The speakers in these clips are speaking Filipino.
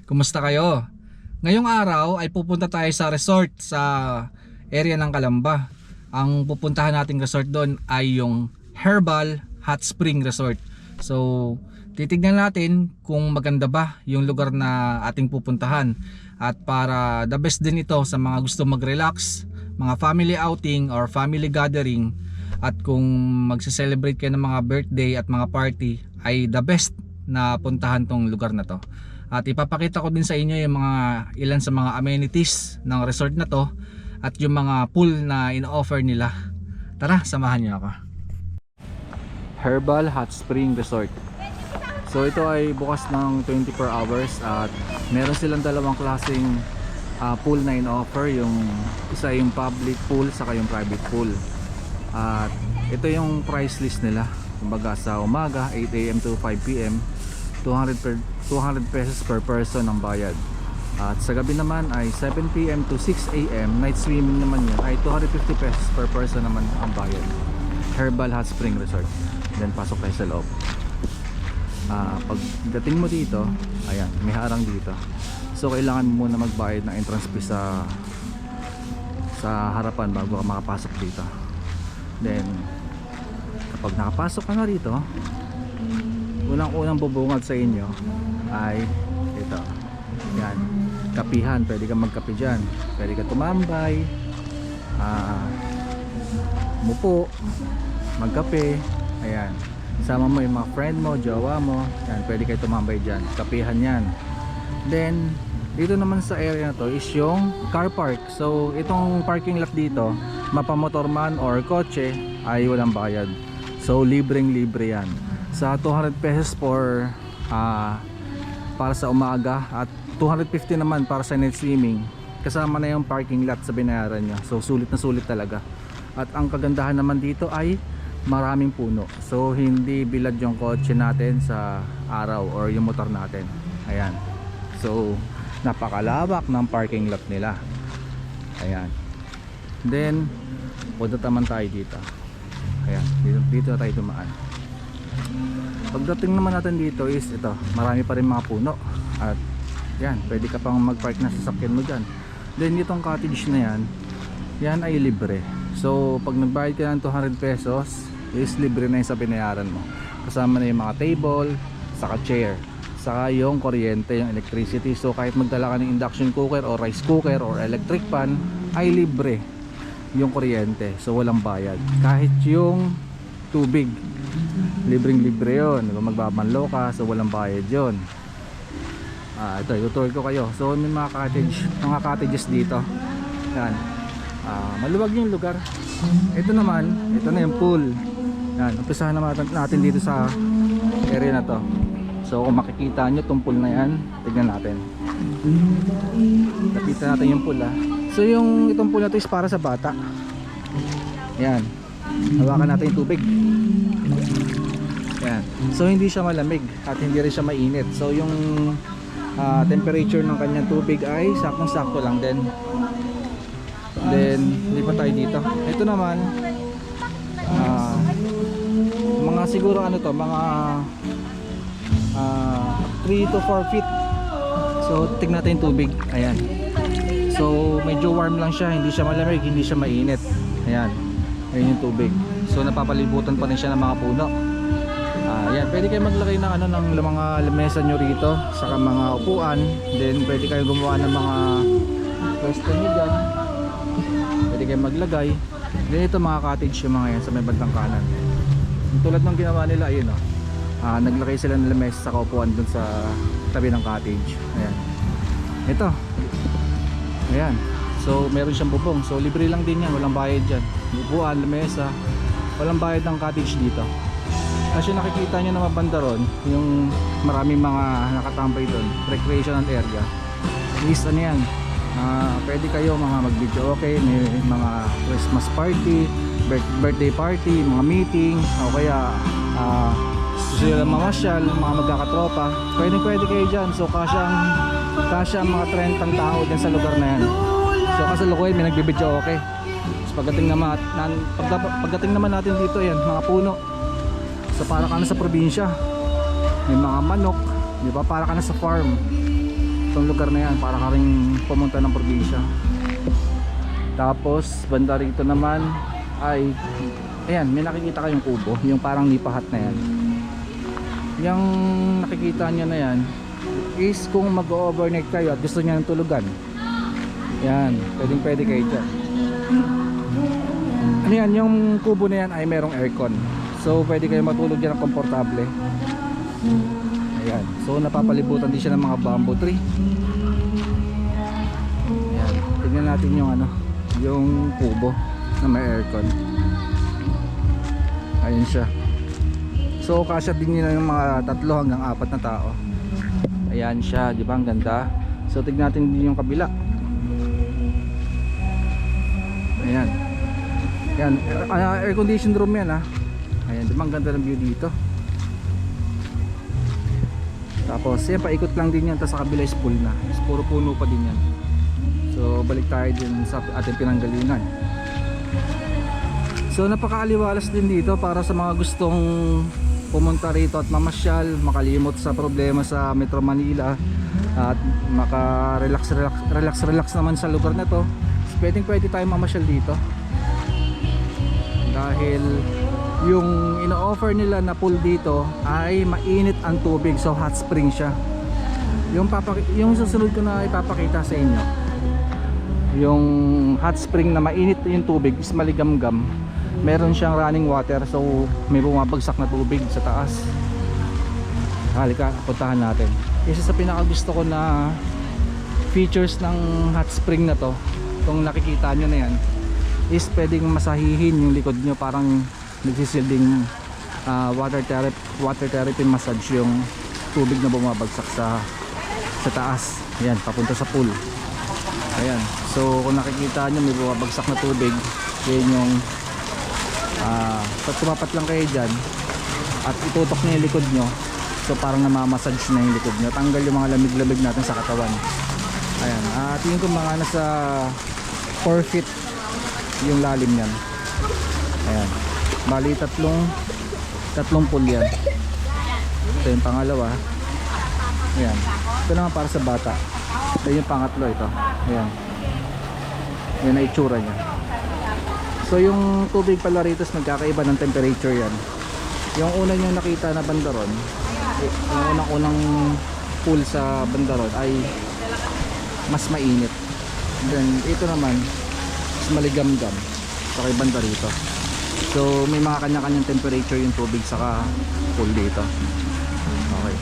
Kumusta kayo? Ngayong araw ay pupunta tayo sa resort sa area ng Calamba. Ang pupuntahan nating resort doon ay yung Herbal Hot Spring Resort. So titignan natin kung maganda ba yung lugar na ating pupuntahan. At para the best din ito sa mga gusto mag-relax, mga family outing or family gathering. At kung magse-celebrate kayo ng mga birthday at mga party, ay the best na puntahan tong lugar na to. At ipapakita ko din sa inyo yung mga ilan sa mga amenities ng resort na to at yung mga pool na in-offer nila. Tara, samahan niyo ako. Herbal Hot Spring Resort. So ito ay bukas ng 24 hours at meron silang dalawang klaseng pool na in-offer. Yung isa yung public pool saka yung private pool. At ito yung price list nila. Kumbaga sa umaga 8 AM to 5 PM 200 pesos per person ang bayad. At sa gabi naman ay 7 PM to 6 AM night swimming naman yun ay 250 pesos per person naman ang bayad. Herbal Hot Spring Resort. Then pasok tayo sa loob. Pagdating mo dito, ayan, may harang dito. So kailangan mo muna magbayad ng entrance fee sa harapan bago ka makapasok dito. Then kapag nakapasok ka na rito, unang bubungad sa inyo ay ito. Yan, kapihan. Pwede kang magkape dyan. Pwede ka tumambay, mupo, magkape. Ayan, sama mo yung mga friend mo, jowa mo. Yan, pwede kayo tumambay dyan. Kapihan yan. Then dito naman sa area na to is yung car park. So itong parking lot dito, mapamotor man or kotse, ay walang bayad. So libreng libre yan. Sa 200 pesos for para sa umaga at 250 naman para sa night swimming, kasama na yung parking lot sa binayaran nyo. So sulit na sulit talaga. At ang kagandahan naman dito ay maraming puno. So hindi bilad yung kotse natin sa araw or yung motor natin. Ayan. So napakalawak ng parking lot nila. Ayan. Then punta naman tayo dito. Ayan, dito tayo dumaan. Pagdating naman natin dito is ito, marami pa rin mga puno. At yan, pwede ka pang mag-park na sasakyan mo dyan. Then itong cottage na yan, yan ay libre. So pag nagbayad ka ng 200 pesos is libre na yung sa binayaran mo. Kasama na yung mga table, saka chair, saka yung kuryente, yung electricity. So kahit magdala ka ng induction cooker or rice cooker or electric pan, ay libre yung kuryente. So walang bayad. Kahit yung tubig, libreng libre yun. Kung magbabanlaw ka, so walang bayad yun. Ito, itutur ko kayo. So may mga cottages dito. Yan. Maluwag yung lugar. Ito naman, ito na yung pool. Yan, umpisahan naman natin dito sa area na to. So kung makikita nyo itong pool na yan, tignan natin. Lapitan natin yung pool. So yung itong pool na to is para sa bata. Yan. Hawakan natin yung tubig. Yan. So hindi siya malamig at hindi rin siya mainit. So yung temperature ng kanyang tubig ay saktong-sakto lang din. Then lipat tayo dito. Ito naman mga siguro ano to, mga 3 to 4 feet. So tignan natin yung tubig. Ayan. So medyo warm lang siya, hindi siya malamig, hindi siya mainit. Ayan. Ayan yung tubig. So napapalibutan pa rin siya ng mga puno. Ayan, pwede kayo maglagay ng ano ng mga lamesa nyo rito, saka mga upuan. Then pwede kayo gumawa ng mga pwesto nyo dyan. Pwede kayo maglagay. Then ito mga cottage yung mga yan sa may bandang kanan. Tulad ng ginawa nila, ayun oh. Naglagay sila ng lamesa sa upuan dun sa tabi ng cottage. Ayan. Ito. Ayan. So meron siyang bubong. So libre lang din yan, walang bayad dyan. Upuan, lamesa, walang bayad ng cottage dito. Kasi nakikita nyo na mabanda ron, yung maraming mga nakatambay doon, recreational area. Is ano yan, pwede kayo mga mag-video okay, may mga Christmas party, birthday party, mga meeting, o kaya sila mamasyal, mga magkakatropa, pwede kayo dyan. So kasya mga 30 tao din sa lugar na yan. So kasalukuyan may nagbibidyo okay. So pagdating naman natin dito, yan mga puno. So para ka na sa probinsya, may mga manok, di ba? Para ka na sa farm. itong lugar na yan, para ka rin pumunta ng probinsya. Tapos banda rito naman ay ayan, may nakikita kayong kubo, yung parang nipahat na yan. Yung nakikita nyo na yan is kung mag-overnight kayo at gusto nyo ng tulugan, yan, pwedeng pwede kayo dyan. Ano yan, yung kubo na yan ay merong aircon, so pwede kayo matulog dyan ng komportable. Ayan, so napapalibutan din siya ng mga bamboo tree. Ayan, tignan natin yung ano, yung kubo na may aircon. Ayun siya. So kasya din nila yung mga 3 hanggang 4 na tao. Ayan siya, di ba ang ganda? So tignan natin din yung kabila. Ayan. Ayan, air conditioned room yan ha. Ayan, di ba ang ganda ng view dito? Tapos yan, paikot lang din yan. Tapos sa kabila is pool na. Is puro puno pa din yan. So balik tayo din sa ating pinanggalingan. So napakaaliwalas din dito para sa mga gustong pumunta rito at mamasyal, makalimot sa problema sa Metro Manila at maka-relax naman sa lugar na to. So, pwede tayo mamasyal dito dahil yung ino-offer nila na pool dito ay mainit ang tubig, so hot spring siya. Yung susunod ko na ipapakita sa inyo, yung hot spring na mainit yung tubig is maligamgam. Meron siyang running water, so may bumabagsak na tubig sa taas. Halika, puntahan natin. Isa sa pinakagusto ko na features ng hot spring na to, itong nakikita nyo na yan, is pwedeng masahihin yung likod nyo, parang nagsisilbing water therapy massage yung tubig na bumabagsak sa taas. Ayan, papunta sa pool. Ayan, so kung nakikita nyo may bumabagsak na tubig, yun yung pag tumapat lang kayo dyan at itutok nyo yung likod nyo, so parang namamassage na yung likod nyo, tanggal yung mga lamig-lamig natin sa katawan. Ayan, tingin ko mga nasa 4 feet yung lalim nyan. Ayan, bali tatlong pool yan. Ito yung pangalawa. Ayan, ito naman para sa bata. Ito yung pangatlo, ito. Ayan, yan na itsura nya. So yung tubig pala rito is magkakaiba ng temperature yan. Yung una nyo nakita na bandaron, yung unang pool sa bandaron ay mas mainit. Then ito naman is maligamgam sa kay banda rito. So may mga kanya-kanyang temperature yung tubig sa pool dito. Okay,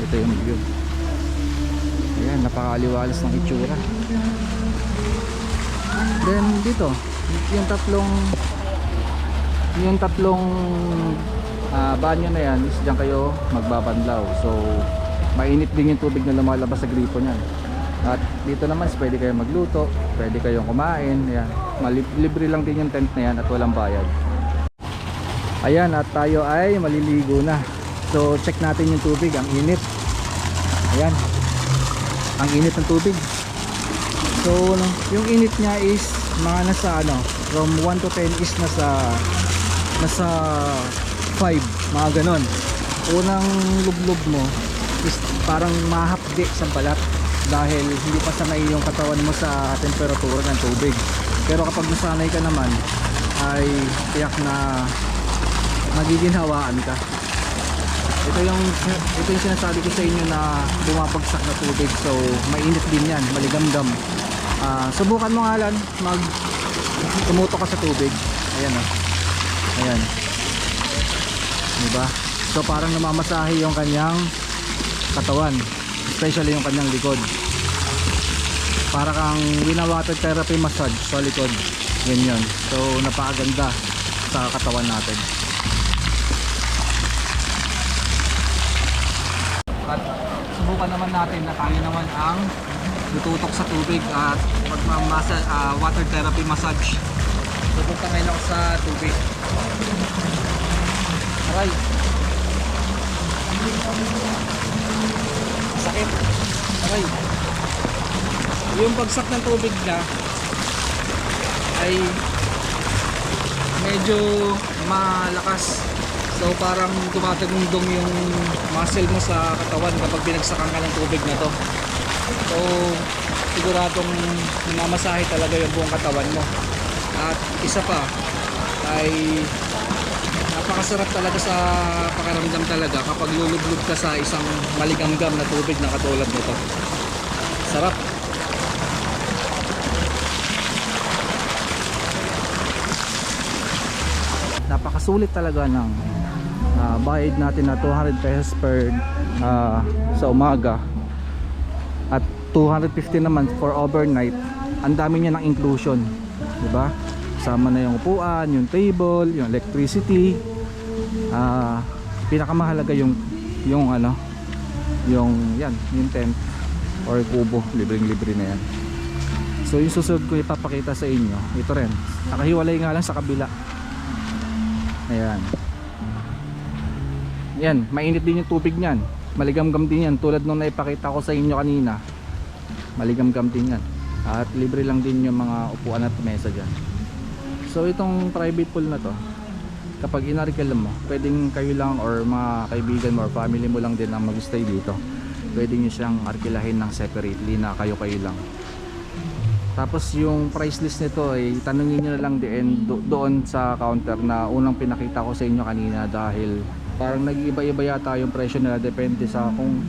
ito yung view. Ayan, napakaliwalas ng itsura. Then dito yung tatlong banyo na yan is dyan kayo magbabanlaw. So mainit din yung tubig na lumalabas sa gripo nyan. At dito naman pwede kayo magluto, pwede kayong kumain. Ayan, libre lang din yung tent na yan at walang bayad. Ayan, at tayo ay maliligo na. So check natin yung tubig, ang init. Ayan, ang init ng tubig. So yung init niya is mga nasa from 1 to 10 is nasa 5, mga ganon. Unang lublob mo is parang mahapdi sa balat dahil hindi pa sanay yung katawan mo sa temperatura ng tubig. Pero kapag nasanay ka naman ay tiyak na magiginhawaan ka. Ito yung sinasabi ko sa inyo na bumabagsak na tubig, so mainit din yan, maligamgam. Subukan mo nga lang tumutok ka sa tubig. Ayan ayan, diba? So parang namamasahe yung kanyang katawan, especially yung kanyang likod. Para kang wina-water therapy massage sa likod. Ganyan. So napakaganda sa katawan natin. At subukan naman natin na tayo naman ang tututok sa tubig at water therapy massage. Tututok ngayon ako sa tubig. Aray, sakit. Aray, yung bagsak ng tubig na ay medyo malakas. So parang tumatagundong yung muscle mo sa katawan kapag binagsakan ka ng tubig na to. So siguradong mamasahe talaga yung buong katawan mo. At isa pa ay napakasarap talaga sa pakiramdam talaga kapag lulublog ka sa isang maligamgam na tubig na katulad nito. Sarap. Napakasulit talaga ng bayad natin na 200 pesos per sa umaga at 250 naman for overnight. Ang dami niya ng inclusion, di ba? Sama na yung upuan, yung table, yung electricity. Pinakamahalaga yung ano, yung tent or kubo, libreng-libre na yan. So yung susunod ko ipapakita sa inyo, ito rin. Nakahiwalay nga lang sa kabila. Ayan. Yan, mainit din yung tubig niyan. Maligamgam din yan tulad nung naipakita ko sa inyo kanina. Maligamgam din yan. At libre lang din yung mga upuan at mesa dyan. So itong private pool na to, kapag inarkil mo, pwedeng kayo lang or mga kaibigan mo or family mo lang din ang mag-stay dito. Pwede nyo siyang arkilahin ng separately na kayo-kayo lang. Tapos yung price list nito ay tanungin nyo na lang din doon sa counter na unang pinakita ko sa inyo kanina, dahil parang nag-iiba-iba yata yung presyo nila depende sa kung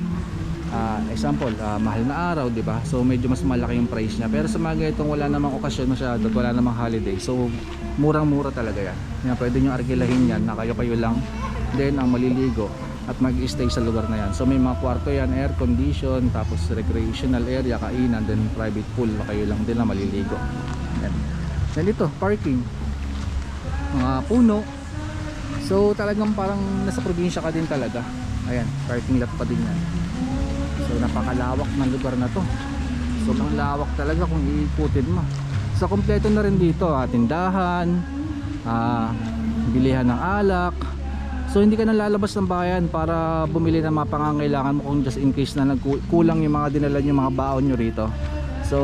example, mahal na araw, di ba? So medyo mas malaki yung price niya. Pero sa mga ganitong wala namang okasyon masyado at wala namang holiday, so murang-mura talaga yan. Yan, pwede nyo arkilahin yan na kayo-kayo lang din ang maliligo at mag-stay sa lugar na yan. So may mga kwarto yan, air condition, tapos recreational area, kainan, then private pool, kayo lang din na maliligo. Yan. Then ito, parking, mga puno. So talagang parang nasa probinsya ka din talaga. Ayan, parking lot pa din yan. So napakalawak ng lugar na to. So ang lawak talaga kung iikutin mo. So kompleto na rin dito, tindahan, bilihan ng alak. So hindi ka na lalabas ng bayan para bumili ng mga pangangailangan mo kung just in case na nagkulang yung mga dinala nyo, mga baon nyo rito. So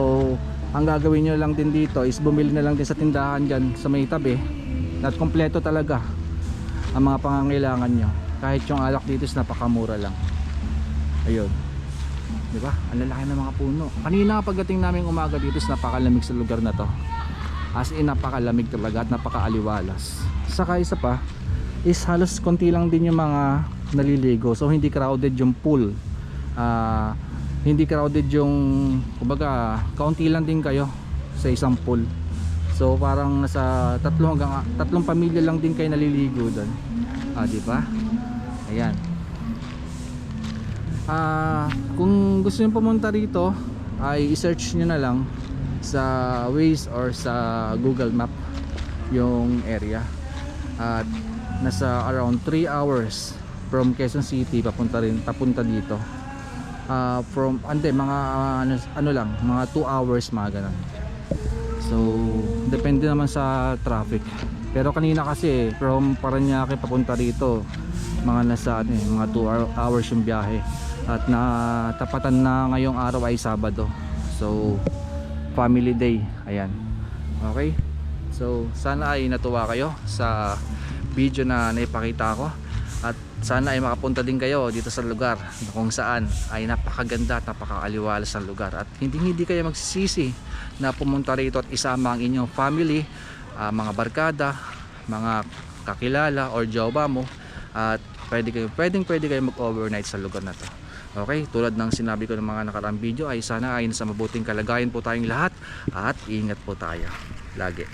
ang gagawin nyo lang din dito is bumili na lang din sa tindahan dyan sa may tabi. At kompleto talaga ang mga pangangailangan nyo. Kahit yung alak dito is napakamura lang. Ayun, diba? Ang lalaki ng mga puno. Kanina pagdating namin umaga dito is napakalamig sa lugar na to. As in napakalamig talaga at napakaaliwalas. Saka isa pa is halos konti lang din yung mga naliligo. So hindi crowded yung pool. Hindi crowded yung, kumbaga, kaunti lang din kayo sa isang pool. So parang nasa 3 pamilya lang din kayo naliligo doon. Di ba? Ayan. Kung gusto niyo pumunta rito, ay i-search niyo na lang sa Waze or sa Google Map yung area. At nasa around 3 hours from Quezon City papunta dito. Mga ano lang, mga 2 hours, mga ganun. So depende naman sa traffic. Pero kanina kasi from Parañaque papunta dito, mga nasa mga 2 hours yung biyahe. At natapatan na ngayong araw ay Sabado. So family day. Ayan. Okay. So sana ay natuwa kayo sa video na naipakita ko, at sana ay makapunta din kayo dito sa lugar kung saan ay napakaganda at napakaaliwalas ng lugar, at hindi kayo magsisisi na pumunta rito at isama ang inyong family, mga barkada, mga kakilala or jowa mo, at pwedeng kayo mag-overnight sa lugar na to. Okay, tulad ng sinabi ko ng mga nakaraang video, ay sana ay nasa mabuting kalagayan po tayong lahat at ingat po tayo lagi.